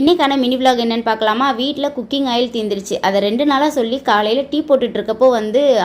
இன்றைக்கான mini vlog என்னென்னு பார்க்கலாமா. வீட்டில் குக்கிங் ஆயில் தீர்ந்துருச்சு. அதை 2 நாளாக சொல்லி காலையில் டீ போட்டுட்டு இருக்கப்போ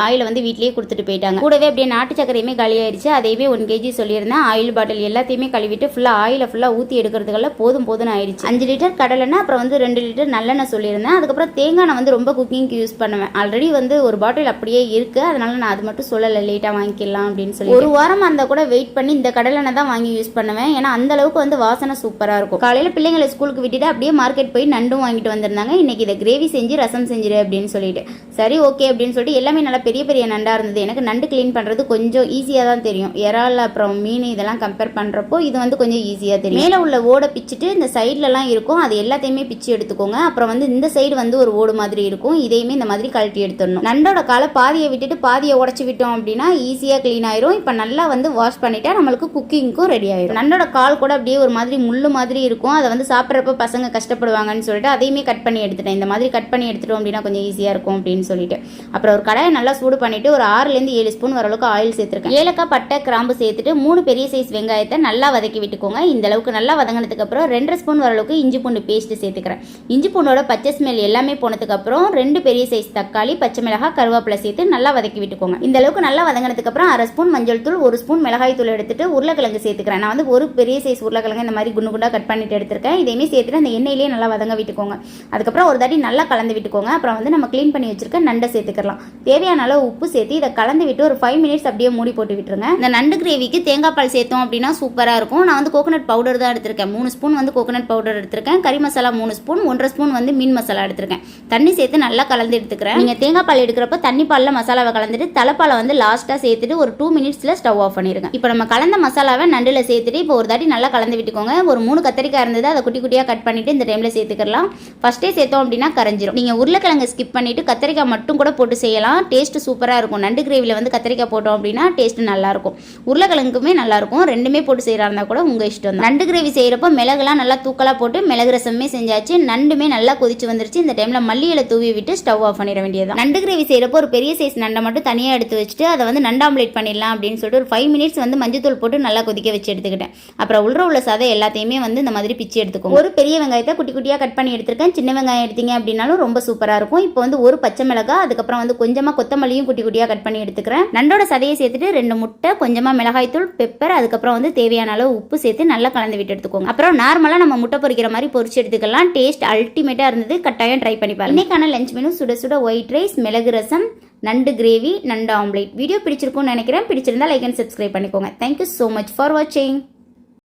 ஆயிலை வீட்லேயே கொடுத்துட்டு போயிட்டாங்க. கூடவே அப்படியே நாட்டு சக்கரையுமே காலியாயிருச்சு. அதையவே 1 kg சொல்லியிருந்தேன். ஆயில் பாட்டில் எல்லாத்தையுமே கழுவிட்டு ஆயிலை ஃபுல்லாக ஊற்றி எடுக்கிறதுக்குள்ள போதும்னு ஆயிடுச்சு. 5 லிட்டர் கடலெண்ணெய், அப்புறம் 2 லிட்டர் நல்லெண்ணெய் சொல்லியிருந்தேன். அதுக்கப்புறம் தேங்காய் நான் ரொம்ப குக்கிங்க்கு யூஸ் பண்ணுவேன். ஆல்ரெடி ஒரு பாட்டில் அப்படியே இருக்கு. அதனால நான் அது மட்டும் சொல்லலை, லேட்டாக வாங்கிக்கலாம் அப்படின்னு சொல்லி. ஒரு வாரம் அந்த கூட வெயிட் பண்ணி இந்த கடலெண்ணெய் தான் வாங்கி யூஸ் பண்ணுவேன். ஏன்னா அந்த அளவுக்கு வாசனை சூப்பராக இருக்கும். காலையில் பிள்ளைங்களை ஸ்கூலுக்கு விட்டுட்டு அப்படியே மார்க்கெட் போய் நண்டும் வாங்கிட்டு வந்திருந்தாங்க. இன்னைக்கு இதை கிரேவி செஞ்சு ரசம் செஞ்சிரு அப்படின்னு சொல்லிட்டு, சரி ஓகே அப்படின்னு சொல்லிட்டு எல்லாமே நல்லா பெரிய பெரிய நண்டா இருந்தது. எனக்கு நண்டு கிளீன் பண்றது கொஞ்சம் ஈஸியா தான் தெரியும். இறால் அப்புறம் மீன் இதெல்லாம் கம்பேர் பண்றப்போ இது கொஞ்சம் ஈஸியா தெரியும். மேல உள்ள ஓடை பிச்சுட்டு இந்த சைட்ல எல்லாம் இருக்கும், அது எல்லாத்தையுமே பிச்சு எடுத்துக்கோங்க. அப்புறம் இந்த சைடு ஒரு ஓடு மாதிரி இருக்கும், இதையுமே இந்த மாதிரி கழட்டி எடுத்துடணும். நண்டோட காலை பாதியை விட்டுட்டு பாதியை உடச்சி விட்டோம் அப்படின்னா ஈஸியா கிளீன் ஆயிரும். இப்ப நல்லா வாஷ் பண்ணிட்டா நம்மளுக்கு குக்கிங்க்கும் ரெடி ஆயிரும். நண்டோட கால் கூட அப்படியே ஒரு மாதிரி முள்ளு மாதிரி இருக்கும். அதை சாப்பிட்றப்ப பசங்க கஷ்டப்படுவாங்கன்னு சொல்லிட்டு அதையுமே கட் பண்ணி எடுத்துட்டேன். இந்த மாதிரி கட் பண்ணி எடுத்துட்டோம் அப்படின்னா கொஞ்சம் ஈஸியாக இருக்கும் அப்படின்னு சொல்லிட்டு, அப்புறம் ஒரு கடாயை நல்லா சூடு பண்ணிட்டு ஒரு 6-7 ஸ்பூன் வரளவுக்கு ஆயில் சேர்த்துருக்கேன். ஏலக்காய், பட்டை, கிராம்பு சேர்த்துட்டு 3 பெரிய சைஸ் வெங்காயத்தை நல்லா வதக்கி விட்டுக்கோங்க. இந்த அளவுக்கு நல்லா வதங்கினதுக்கு அப்புறம் 2.5 ஸ்பூன் வரளவுக்கு இஞ்சி பூண்டு பேஸ்ட் சேர்த்துக்கிறேன். இஞ்சி பூண்டோட பச்சை ஸ்மெல் எல்லாமே போனதுக்கு அப்புறம் 2 பெரிய சைஸ் தக்காளி, பச்சை மிளகாய், கருவேப்பிலை சேர்த்து நல்லா வதக்கி விட்டுக்கோங்க. இந்த அளவுக்கு நல்லா வதங்கினதுக்கு அப்புறம் 1/2 ஸ்பூன் மஞ்சள் தூள், 1 ஸ்பூன் மிளகாய் தூள் எடுத்துட்டு உருளைக்கிழங்கு சேர்த்துக்கிறேன். நான் ஒரு பெரிய சைஸ் உருளைக்கிழங்கு இந்த மாதிரி குண்டு குண்டா கட் பண்ணிட்டு எடுத்திருக்கேன். இதையுமே சேர்த்துட்டு அந்த எண்ணெயிலேயே நல்லா வதங்க விட்டுக்கோங்க. அதுக்கப்புறம் ஒரு தாட்டி நல்லா கலந்து விட்டுக்கோங்க. அப்புறம் நம்ம க்ளீன் பண்ணி வச்சிருக்க நண்டை சேர்த்துக்கலாம். தேவையான அளவு உப்பு சேர்த்து இதை கலந்து விட்டு ஒரு 5 மினிட்ஸ் அப்படியே மூடி போட்டு விட்டுருங்க. இந்த நண்டு கிரேவிக்கு தேங்காய் பால் சேர்த்தோம் அப்படின்னா சூப்பராக இருக்கும். நான் கோகோனட் பவுடர் தான் எடுத்திருக்கேன். 3 ஸ்பூன் கோகோனட் பவுடர் எடுத்திருக்கேன். கறி மசாலா 3 ஸ்பூன், 1.5 ஸ்பூன் மீன் மசாலா எடுத்திருக்கேன். தண்ணி சேர்த்து நல்லா கலந்து எடுத்துக்கிறேன். நீங்கள் தேங்காய் பால் எடுக்கிறப்ப தண்ணி பாலில் மசாலாவை கலந்துட்டு தலைப்பாலை லாஸ்ட்டாக சேர்த்துட்டு ஒரு 2 மினிட்ஸில் ஸ்டவ் ஆஃப் பண்ணிடுங்க. இப்போ நம்ம கலந்த மசாலாவை நண்டில் சேர்த்துட்டு இப்போ ஒரு தாட்டி நல்லா கலந்து விட்டுக்கோங்க. ஒரு 3 கத்திரிக்காய் இருந்தது, அதை குட்டி குட்டியாக கட் பண்ணிட்டு இந்த டைமில் சேர்த்துக்கலாம். ஃபர்ஸ்டே சேர்த்தோம் அப்படின்னா கரைஞ்சிரும். நீங்கள் உருளைக்கிழங்கு ஸ்கிப் பண்ணிட்டு கத்திரிக்காய் மட்டும் கூட போட்டு செய்யலாம். டேஸ்ட் சூப்பராக இருக்கும். நண்டு கிரேவியில் கத்திரிக்காய் போட்டோம் அப்படின்னா டேஸ்ட் நல்லா இருக்கும். உருளைக்கிழங்குமே நல்லா இருக்கும். ரெண்டுமே போட்டு செய்யறா இருந்தா கூட உங்க இஷ்டம். நண்டு கிரேவி செய்யறப்போ மிளகுலாம் நல்லா தூக்கலாக போட்டு மிளகு ரசமே செஞ்சாச்சு. நண்டுமே நல்லா கொதிச்சு வந்துருச்சு. இந்த டைம்ல மல்லி இலை தூவி விட்டு ஸ்டவ் ஆஃப் பண்ணிட வேண்டியது. நண்டு கிரேவி செய்யறப்போ ஒரு பெரிய சைஸ் நண்டை மட்டும் தனியாக எடுத்து வச்சுட்டு அதை நண்டு ஆம்லேட் பண்ணிடலாம் அப்படின்னு சொல்லிட்டு ஒரு 5 மினிட்ஸ் மஞ்சத்தூள் போட்டு நல்லா கொதிக்க வச்சு எடுத்துக்கிட்டேன். அப்புறம் உள்ள சதை எல்லாத்தையுமே இந்த மாதிரி பிச்சு எடுத்துக்கோங்க. ஒரு பெரிய வெங்காயத்தை குட்டி குட்டியாக கட் பண்ணி எடுத்திருக்கேன். சின்ன வெங்காயம் எடுத்தீங்க அப்படின்னாலும் ரொம்ப சூப்பராக இருக்கும். இப்போ ஒரு பச்சை மிளகாய், அதுக்கப்புறம் கொஞ்சமாக கொத்தமல்லியும் குட்டி குட்டியாக கட் பண்ணி எடுத்துக்கிறேன். நண்டோட சதையை சேர்த்துட்டு 2 முட்டை, கொஞ்சமாக மிளகாய் தூள், பெப்பர், அதுக்கப்புறம் தேவையான அளவு உப்பு சேர்த்து நல்லா கலந்து விட்டு எடுத்துக்கோங்க. அப்புறம் நார்மலாக நம்ம முட்டை பொரிக்கிற மாதிரி பொரிச்சு எடுத்துக்கலாம். டேஸ்ட் அல்டிமேட்டாக இருந்தது. கட்டாயம் ட்ரை பண்ணி பாருங்க. இன்னைக்கான லஞ்ச் மெனு சுட சுட ஒயிட் ரைஸ், மிளகு ரசம், நண்டு கிரேவி, நண்டு ஆம்லேட். வீடியோ பிடிச்சிருக்கும்னு நினைக்கிறேன். பிடிச்சிருந்தா லைக் அண்ட் சப்ஸ்கிரைப் பண்ணிக்கோங்க. தேங்க்யூ ஸோ மச் ஃபார் வாட்சிங்.